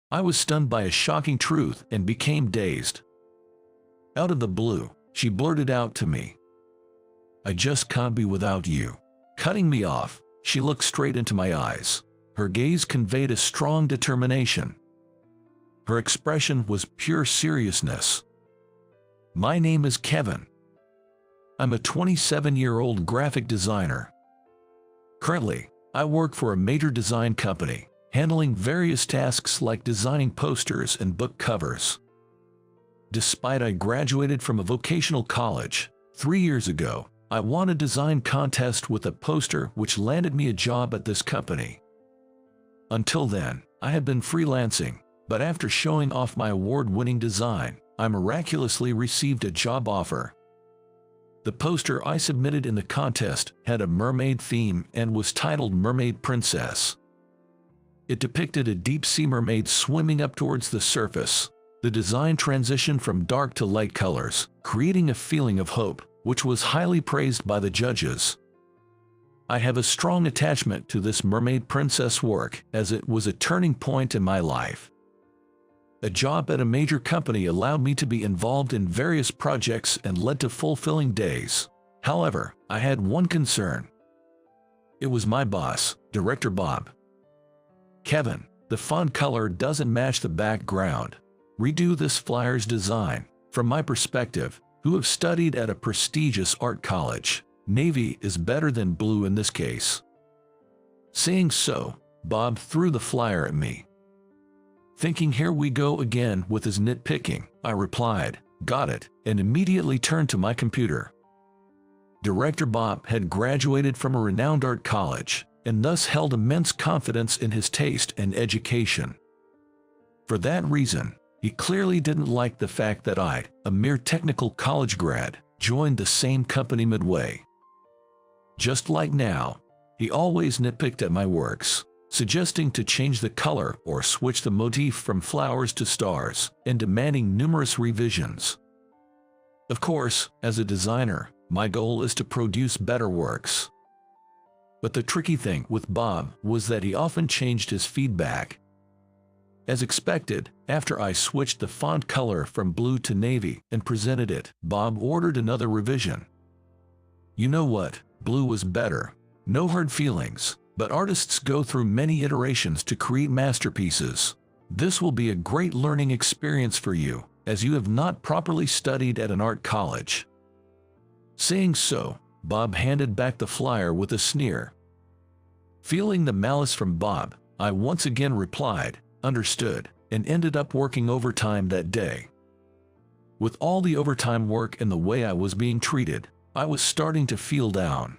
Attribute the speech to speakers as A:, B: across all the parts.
A: I was stunned by a shocking truth and became dazed. Out of the blue, she blurted out to me, "I just can't be without you." Cutting me off, she looked straight into my eyes. Her gaze conveyed a strong determination. Her expression was pure seriousness. "My name is Kevin. I'm a 27-year-old graphic designer. Currently, I work for a major design company, handling various tasks like designing posters and book covers. Despite I graduated from a vocational college 3 years ago, I won a design contest with a poster which landed me a job at this company. Until then, I had been freelancing, but after showing off my award-winning design, I miraculously received a job offer. The poster I submitted in the contest had a mermaid theme and was titled Mermaid Princess. It depicted a deep-sea mermaid swimming up towards the surface. The design transitioned from dark to light colors, creating a feeling of hope, which was highly praised by the judges. I have a strong attachment to this Mermaid Princess work as it was a turning point in my life. A job at a major company allowed me to be involved in various projects and led to fulfilling days. However, I had one concern. It was my boss, Director Bob. "Kevin, the font color doesn't match the background. Redo this flyer's design. From my perspective, who have studied at a prestigious art college, navy is better than blue in this case." Saying so, Bob threw the flyer at me. Thinking here we go again with his nitpicking, I replied, "Got it," and immediately turned to my computer. Director Bob had graduated from a renowned art college, and thus held immense confidence in his taste and education. For that reason, he clearly didn't like the fact that I, a mere technical college grad, joined the same company midway. Just like now, he always nitpicked at my works, suggesting to change the color or switch the motif from flowers to stars, and demanding numerous revisions. Of course, as a designer, my goal is to produce better works. But the tricky thing with Bob was that he often changed his feedback. As expected, after I switched the font color from blue to navy and presented it, Bob ordered another revision. "You know what? Blue was better. No hard feelings, but artists go through many iterations to create masterpieces. This will be a great learning experience for you, as you have not properly studied at an art college." Saying so, Bob handed back the flyer with a sneer. Feeling the malice from Bob, I once again replied, "Understood," and ended up working overtime that day. With all the overtime work and the way I was being treated, I was starting to feel down.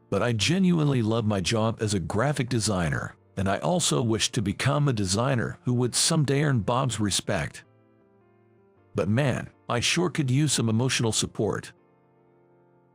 A: But I genuinely love my job as a graphic designer, and I also wished to become a designer who would someday earn Bob's respect. But man, I sure could use some emotional support.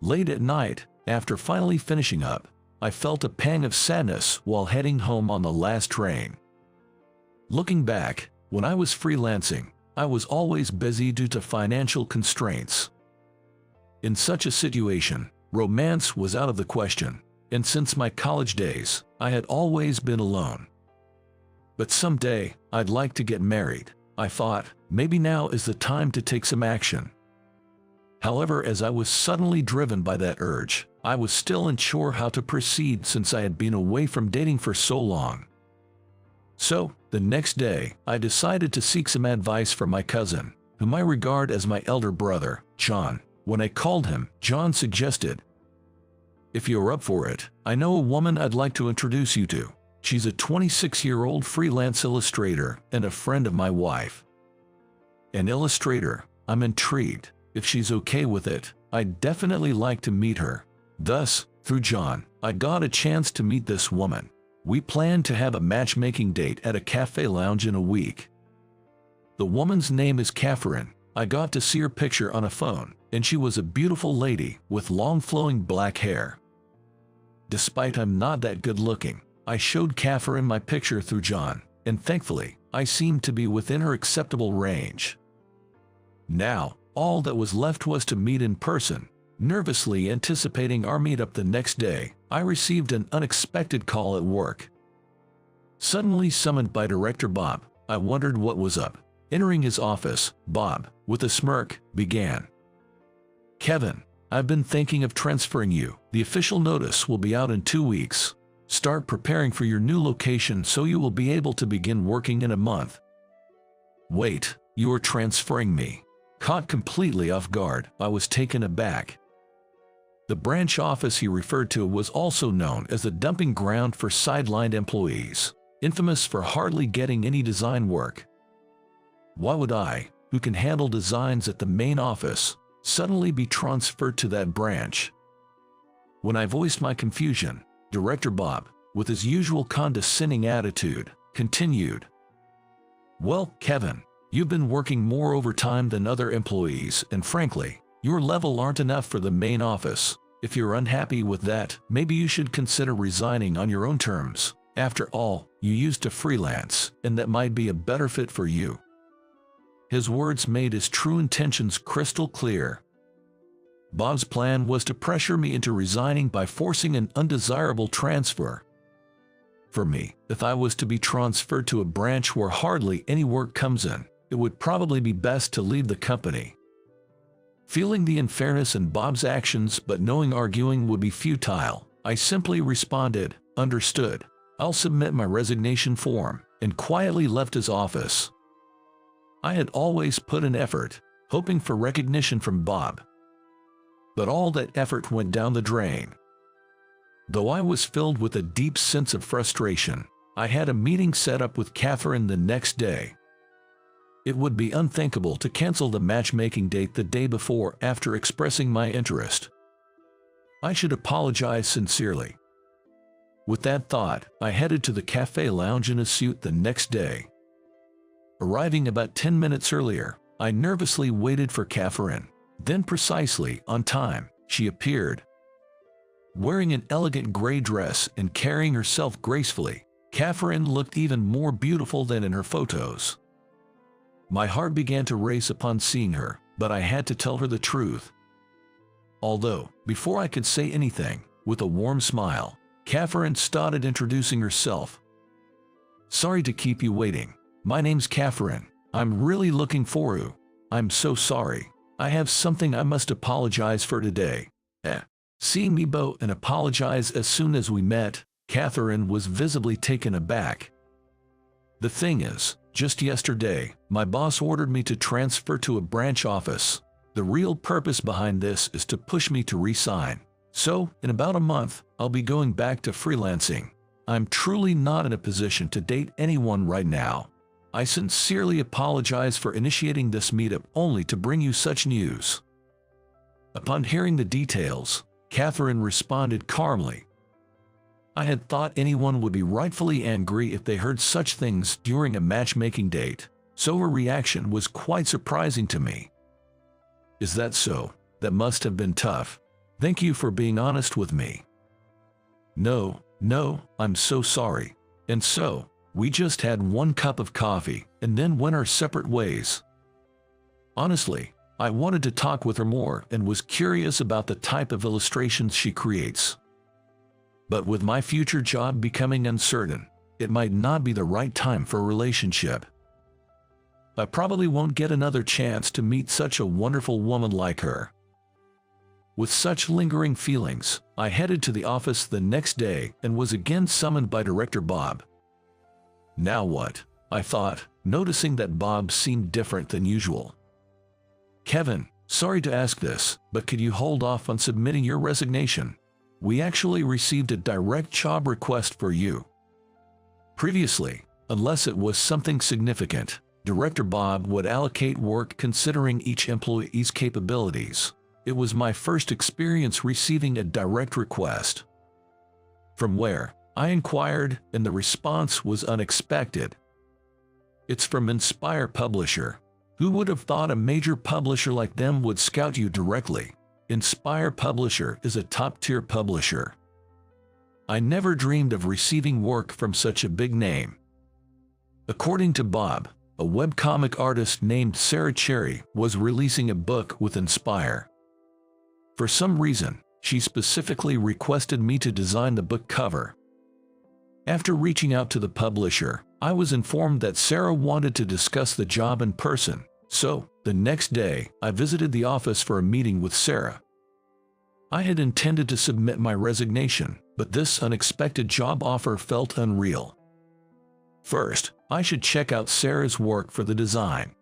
A: Late at night, after finally finishing up, I felt a pang of sadness while heading home on the last train. Looking back, when I was freelancing, I was always busy due to financial constraints. In such a situation, romance was out of the question, and since my college days, I had always been alone. But someday, I'd like to get married. I thought, maybe now is the time to take some action. However, as I was suddenly driven by that urge, I was still unsure how to proceed since I had been away from dating for so long. So, the next day, I decided to seek some advice from my cousin, whom I regard as my elder brother, John. When I called him, John suggested, "If you're up for it, I know a woman I'd like to introduce you to. She's a 26-year-old freelance illustrator and a friend of my wife." An illustrator? I'm intrigued. If she's okay with it, I'd definitely like to meet her. Thus, through John, I got a chance to meet this woman. We planned to have a matchmaking date at a cafe lounge in a week. The woman's name is Catherine. I got to see her picture on a phone, and she was a beautiful lady with long flowing black hair. Despite I'm not that good looking, I showed Catherine my picture through John, and thankfully, I seemed to be within her acceptable range. Now, all that was left was to meet in person. Nervously anticipating our meetup the next day, I received an unexpected call at work. Suddenly summoned by Director Bob, I wondered what was up. Entering his office, Bob, with a smirk, began. Kevin, I've been thinking of transferring you. The official notice will be out in 2 weeks. Start preparing for your new location so you will be able to begin working in a month. Wait, you are transferring me? Caught completely off guard, I was taken aback. The branch office he referred to was also known as the dumping ground for sidelined employees, infamous for hardly getting any design work. Why would I, who can handle designs at the main office, suddenly be transferred to that branch? When I voiced my confusion, Director Bob, with his usual condescending attitude, continued. Well, Kevin, you've been working more overtime than other employees, and frankly, your level aren't enough for the main office. If you're unhappy with that, maybe you should consider resigning on your own terms. After all, you used to freelance, and that might be a better fit for you. His words made his true intentions crystal clear. Bob's plan was to pressure me into resigning by forcing an undesirable transfer. For me, if I was to be transferred to a branch where hardly any work comes in, it would probably be best to leave the company. Feeling the unfairness in Bob's actions but knowing arguing would be futile, I simply responded, "Understood. I'll submit my resignation form," and quietly left his office. I had always put in effort, hoping for recognition from Bob. But all that effort went down the drain. Though I was filled with a deep sense of frustration, I had a meeting set up with Catherine the next day. It would be unthinkable to cancel the matchmaking date the day before after expressing my interest. I should apologize sincerely. With that thought, I headed to the cafe lounge in a suit the next day. Arriving about 10 minutes earlier, I nervously waited for Catherine. Then precisely on time, she appeared. Wearing an elegant gray dress and carrying herself gracefully, Catherine looked even more beautiful than in her photos. My heart began to race upon seeing her, but I had to tell her the truth. Although, before I could say anything, with a warm smile, Catherine started introducing herself. "Sorry to keep you waiting. My name's Catherine. I'm really looking for you. I'm so sorry. I have something I must apologize for today." Seeing me bow and apologize as soon as we met, Catherine was visibly taken aback. "The thing is, just yesterday, my boss ordered me to transfer to a branch office. The real purpose behind this is to push me to resign. So, in about a month, I'll be going back to freelancing. I'm truly not in a position to date anyone right now. I sincerely apologize for initiating this meetup only to bring you such news." Upon hearing the details, Catherine responded calmly. I had thought anyone would be rightfully angry if they heard such things during a matchmaking date, so her reaction was quite surprising to me. "Is that so? That must have been tough. Thank you for being honest with me." No, I'm so sorry." And so, we just had one cup of coffee and then went our separate ways. Honestly, I wanted to talk with her more and was curious about the type of illustrations she creates. But with my future job becoming uncertain, it might not be the right time for a relationship. I probably won't get another chance to meet such a wonderful woman like her. With such lingering feelings, I headed to the office the next day and was again summoned by Director Bob. Now what? I thought, noticing that Bob seemed different than usual. "Kevin, sorry to ask this, but could you hold off on submitting your resignation? We actually received a direct job request for you." Previously, unless it was something significant, Director Bob would allocate work considering each employee's capabilities. It was my first experience receiving a direct request. "From where?" I inquired, and the response was unexpected. "It's from Inspire Publisher. Who would have thought a major publisher like them would scout you directly? Inspire Publisher is a top-tier publisher. I never dreamed of receiving work from such a big name." According to Bob, a webcomic artist named Sarah Cherry was releasing a book with Inspire. For some reason, she specifically requested me to design the book cover. After reaching out to the publisher, I was informed that Sarah wanted to discuss the job in person, so the next day I visited the office for a meeting with Sarah. I had intended to submit my resignation, but this unexpected job offer felt unreal. First, I should check out Sarah's work for the design.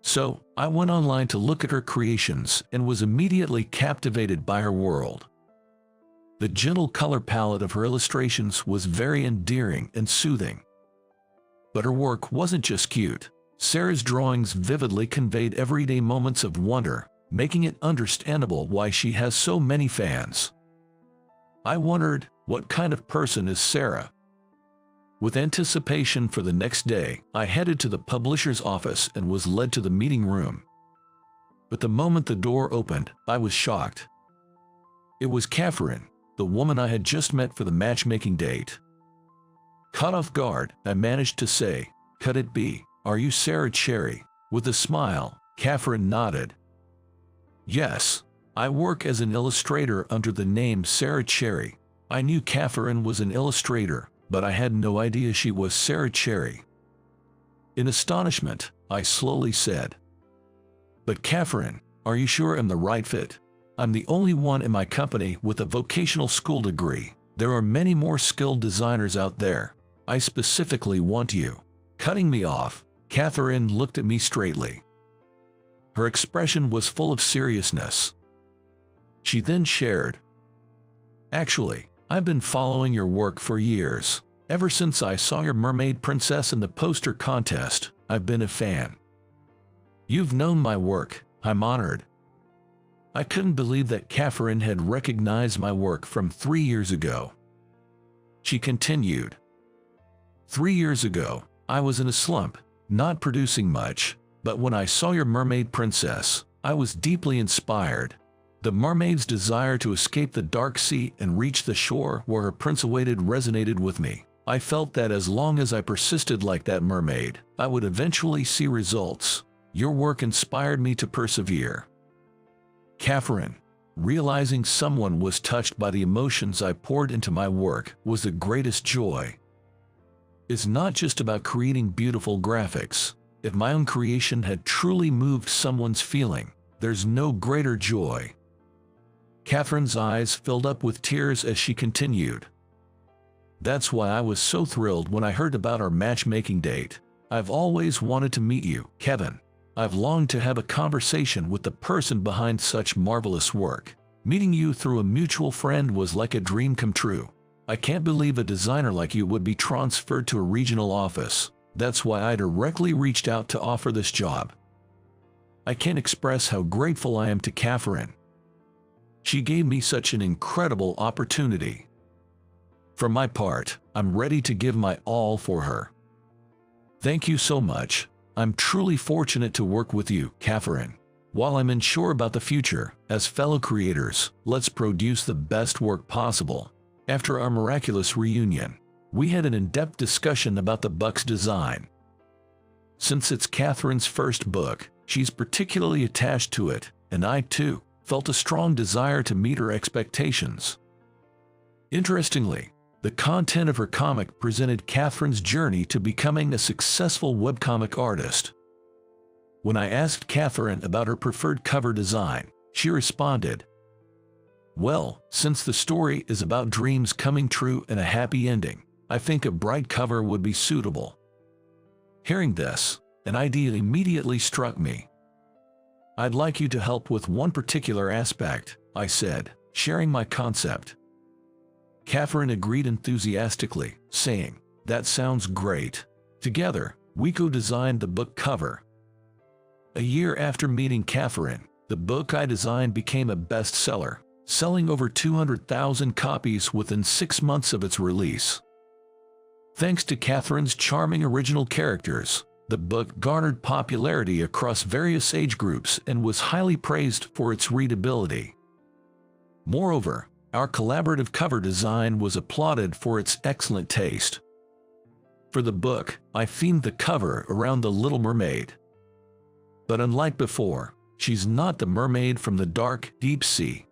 A: So, I went online to look at her creations and was immediately captivated by her world. The gentle color palette of her illustrations was very endearing and soothing. But her work wasn't just cute. Sarah's drawings vividly conveyed everyday moments of wonder, making it understandable why she has so many fans. I wondered, what kind of person is Sarah? With anticipation for the next day, I headed to the publisher's office and was led to the meeting room. But the moment the door opened, I was shocked. It was Catherine, the woman I had just met for the matchmaking date. Caught off guard, I managed to say, "Could it be, are you Sarah Cherry?" With a smile, Catherine nodded. "Yes, I work as an illustrator under the name Sarah Cherry." I knew Catherine was an illustrator, but I had no idea she was Sarah Cherry. In astonishment, I slowly said, "But Catherine, are you sure I'm the right fit? I'm the only one in my company with a vocational school degree. There are many more skilled designers out there. I specifically want you." Cutting me off, Catherine looked at me straightly. Her expression was full of seriousness. She then shared, "Actually, I've been following your work for years. Ever since I saw your mermaid princess in the poster contest, I've been a fan. You've known my work. I'm honored." I couldn't believe that Catherine had recognized my work from 3 years ago. She continued, "3 years ago, I was in a slump, not producing much, but when I saw your mermaid princess, I was deeply inspired. The mermaid's desire to escape the dark sea and reach the shore where her prince awaited resonated with me. I felt that as long as I persisted like that mermaid, I would eventually see results. Your work inspired me to persevere." Catherine, realizing someone was touched by the emotions I poured into my work, was the greatest joy. It's not just about creating beautiful graphics. If my own creation had truly moved someone's feeling, there's no greater joy. Catherine's eyes filled up with tears as she continued, "That's why I was so thrilled when I heard about our matchmaking date. I've always wanted to meet you, Kevin. I've longed to have a conversation with the person behind such marvelous work. Meeting you through a mutual friend was like a dream come true. I can't believe a designer like you would be transferred to a regional office. That's why I directly reached out to offer this job." I can't express how grateful I am to Catherine. She gave me such an incredible opportunity. For my part, I'm ready to give my all for her. Thank you so much. I'm truly fortunate to work with you, Catherine. While I'm unsure about the future, as fellow creators, let's produce the best work possible. After our miraculous reunion, we had an in-depth discussion about the book's design. Since it's Catherine's first book, she's particularly attached to it, and I too felt a strong desire to meet her expectations. Interestingly, the content of her comic presented Catherine's journey to becoming a successful webcomic artist. When I asked Catherine about her preferred cover design, she responded, "Well, since the story is about dreams coming true and a happy ending, I think a bright cover would be suitable." Hearing this, an idea immediately struck me. "I'd like you to help with one particular aspect," I said, sharing my concept. Catherine agreed enthusiastically, saying, "That sounds great." Together, we co-designed the book cover. A year after meeting Catherine, the book I designed became a bestseller, selling over 200,000 copies within 6 months of its release. Thanks to Catherine's charming original characters, the book garnered popularity across various age groups and was highly praised for its readability. Moreover, our collaborative cover design was applauded for its excellent taste. For the book, I themed the cover around the Little Mermaid. But unlike before, she's not the mermaid from the dark, deep sea.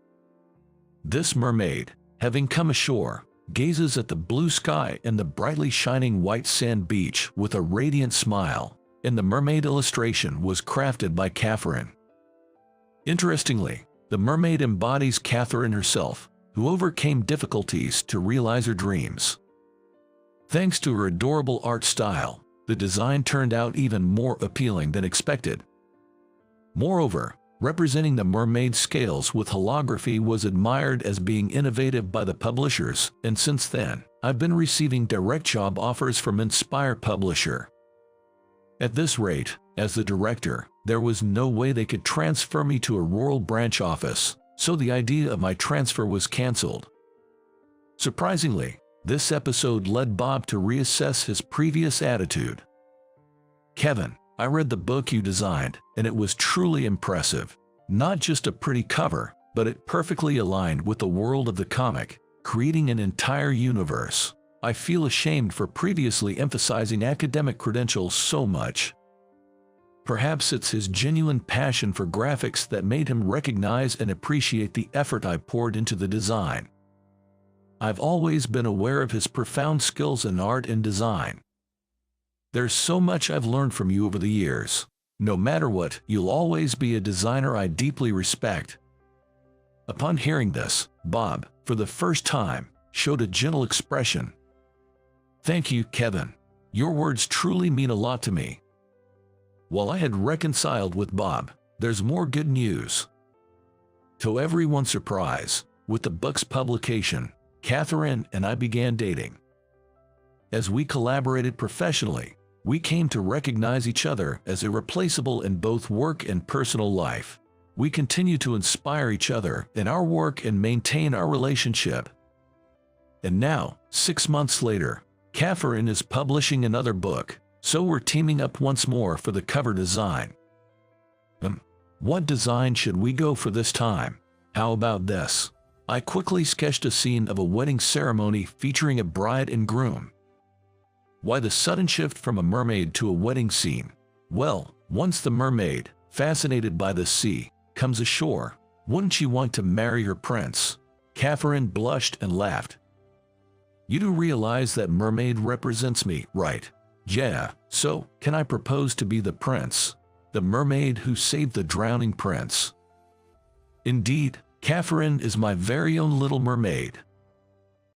A: This mermaid, having come ashore, gazes at the blue sky and the brightly shining white sand beach with a radiant smile, and the mermaid illustration was crafted by Catherine. Interestingly, the mermaid embodies Catherine herself, who overcame difficulties to realize her dreams. Thanks to her adorable art style, the design turned out even more appealing than expected. Moreover, representing the mermaid scales with holography was admired as being innovative by the publishers, and since then, I've been receiving direct job offers from Inspire Publisher. At this rate, as the director, there was no way they could transfer me to a rural branch office, so the idea of my transfer was cancelled. Surprisingly, this episode led Bob to reassess his previous attitude. "Kevin, I read the book you designed, and it was truly impressive. Not just a pretty cover, but it perfectly aligned with the world of the comic, creating an entire universe. I feel ashamed for previously emphasizing academic credentials so much." Perhaps it's his genuine passion for graphics that made him recognize and appreciate the effort I poured into the design. I've always been aware of his profound skills in art and design. "There's so much I've learned from you over the years. No matter what, you'll always be a designer I deeply respect." Upon hearing this, Bob, for the first time, showed a gentle expression. "Thank you, Kevin. Your words truly mean a lot to me." While I had reconciled with Bob, there's more good news. To everyone's surprise, with the book's publication, Catherine and I began dating. As we collaborated professionally, we came to recognize each other as irreplaceable in both work and personal life. We continue to inspire each other in our work and maintain our relationship. And now, 6 months later, Catherine is publishing another book, so we're teaming up once more for the cover design. What design should we go for this time? How about this? I quickly sketched a scene of a wedding ceremony featuring a bride and groom. Why the sudden shift from a mermaid to a wedding scene? Well, once the mermaid, fascinated by the sea, comes ashore, wouldn't she want to marry her prince? Catherine blushed and laughed. "You do realize that mermaid represents me, right?" "Yeah, so can I propose to be the prince? The mermaid who saved the drowning prince?" "Indeed, Catherine is my very own little mermaid."